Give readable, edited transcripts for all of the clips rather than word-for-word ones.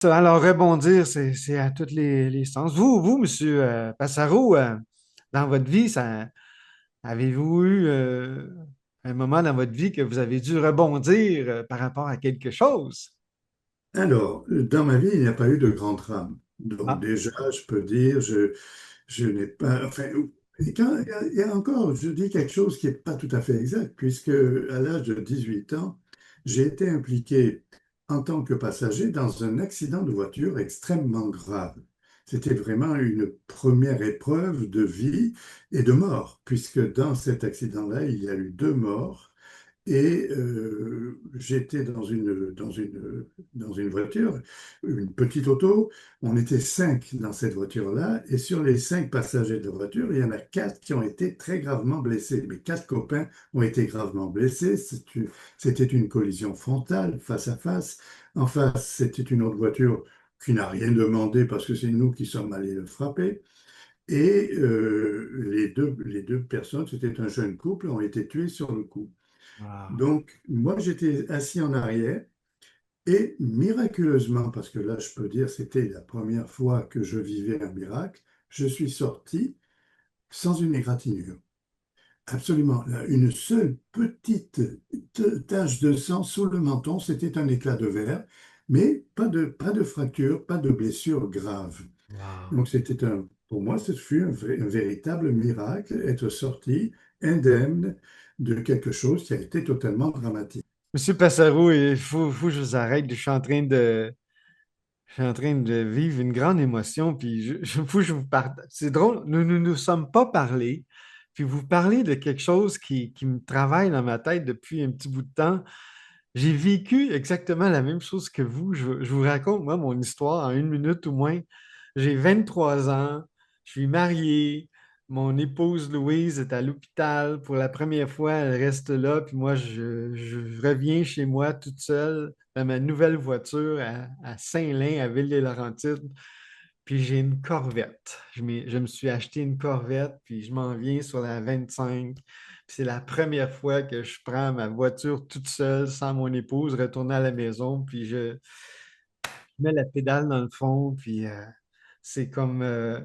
Alors, rebondir, c'est à tous les sens. Vous, Monsieur Passaro, dans votre vie, avez-vous eu un moment dans votre vie que vous avez dû rebondir par rapport à quelque chose? Alors, dans ma vie, il n'y a pas eu de grand drame. Donc Ah, déjà, je peux dire, je n'ai pas... Enfin, et il y a encore, je dis quelque chose qui n'est pas tout à fait exact, puisque à l'âge de 18 ans, j'ai été impliqué en tant que passager dans un accident de voiture extrêmement grave. C'était vraiment une première épreuve de vie et de mort, puisque dans cet accident-là, il y a eu deux morts. Et j'étais dans une voiture, une petite auto. On était cinq dans cette voiture-là. Et sur les cinq passagers de la voiture, il y en a quatre qui ont été très gravement blessés. Mes quatre copains ont été gravement blessés. C'était une collision frontale, face à face. En face, c'était une autre voiture qui n'a rien demandé parce que c'est nous qui sommes allés le frapper. Et les deux personnes, c'était un jeune couple, ont été tués sur le coup. wow. Donc, moi, j'étais assis en arrière et miraculeusement, parce que là, je peux dire, c'était la première fois que je vivais un miracle, je suis sorti sans une égratignure. Absolument. Là, une seule petite tache de sang sous le menton, c'était un éclat de verre, mais pas de fracture, pas de blessure grave. Wow. Donc, pour moi, ce fut un véritable miracle, être sorti indemne de quelque chose qui a été totalement dramatique. Monsieur Passaro, il faut que je vous arrête. Je suis en train de vivre une grande émotion, puis faut que je vous parle. C'est drôle, nous ne nous sommes pas parlé, puis vous parlez de quelque chose qui me travaille dans ma tête depuis un petit bout de temps. J'ai vécu exactement la même chose que vous. Je vous raconte, moi, mon histoire en une minute ou moins. J'ai 23 ans, je suis marié, mon épouse Louise est à l'hôpital. Pour la première fois, elle reste là, puis moi, je reviens chez moi toute seule dans ma nouvelle voiture à Saint-Lin, à Ville-des-Laurentides. Puis j'ai une Corvette. Je me suis acheté une Corvette, puis je m'en viens sur la 25. Puis c'est la première fois que je prends ma voiture toute seule, sans mon épouse, retourner à la maison, puis je mets la pédale dans le fond, puis c'est comme, euh,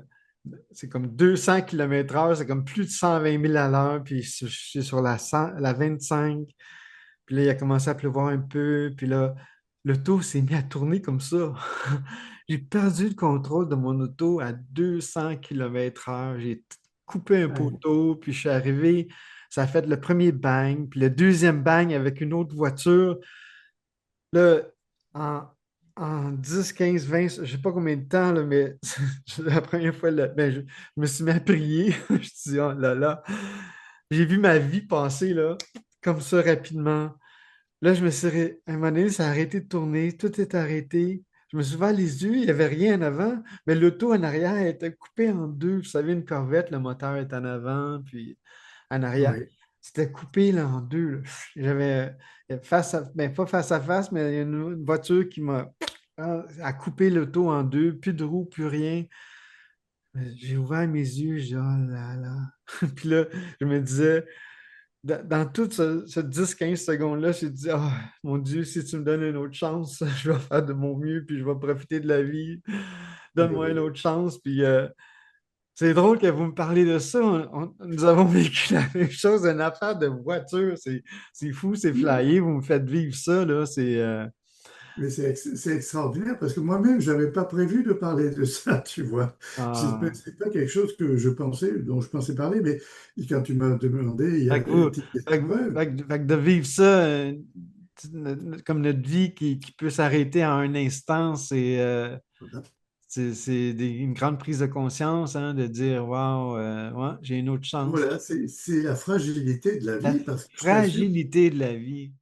c'est comme 200 km/h, c'est comme plus de 120 000 à l'heure, puis je suis sur la 25. Puis là, il a commencé à pleuvoir un peu. Puis là, l'auto s'est mis à tourner comme ça. J'ai perdu le contrôle de mon auto à 200 km/h. J'ai coupé un Ouais, poteau, puis je suis arrivé. Ça a fait le premier bang, puis le deuxième bang avec une autre voiture. Là, en, en 10, 15, 20, je ne sais pas combien de temps, là, mais la première fois, là, ben, je me suis mis à prier. Je me suis dit, oh là là, j'ai vu ma vie passer là, comme ça rapidement. Là, à un moment donné, ça a arrêté de tourner, tout est arrêté. Je me suis ouvert les yeux, il n'y avait rien en avant, mais l'auto en arrière était coupée en deux. Vous savez, une Corvette, le moteur est en avant, puis en arrière. ouais. C'était coupé là, en deux, là. J'avais ben, pas face à face, mais il y a une voiture qui a coupé l'auto en deux, plus de roues, plus rien. J'ai ouvert mes yeux, j'ai dit, oh là là. Puis là, je me disais, dans tout ce 10-15 secondes-là, j'ai dit, ah, mon Dieu, si tu me donnes une autre chance, je vais faire de mon mieux, puis je vais profiter de la vie. Eh Donne-moi une oui. autre chance. Puis c'est drôle que vous me parlez de ça. Nous avons vécu la même chose, une affaire de voiture. C'est fou, c'est flyé. Vous me faites vivre ça, là. Mais c'est extraordinaire parce que moi-même, je n'avais pas prévu de parler de ça, tu vois. Ah. C'est pas quelque chose que je pensais, dont je pensais parler, mais quand tu m'as demandé, il y a Fait que vous, des fait que, épreuves. fait que de vivre ça, comme notre vie qui peut s'arrêter en un instant, c'est une grande prise de conscience, hein, de dire, wow, ouais, j'ai une autre chance. Voilà, c'est la fragilité de la La vie parce que je t'assure, fragilité de la vie.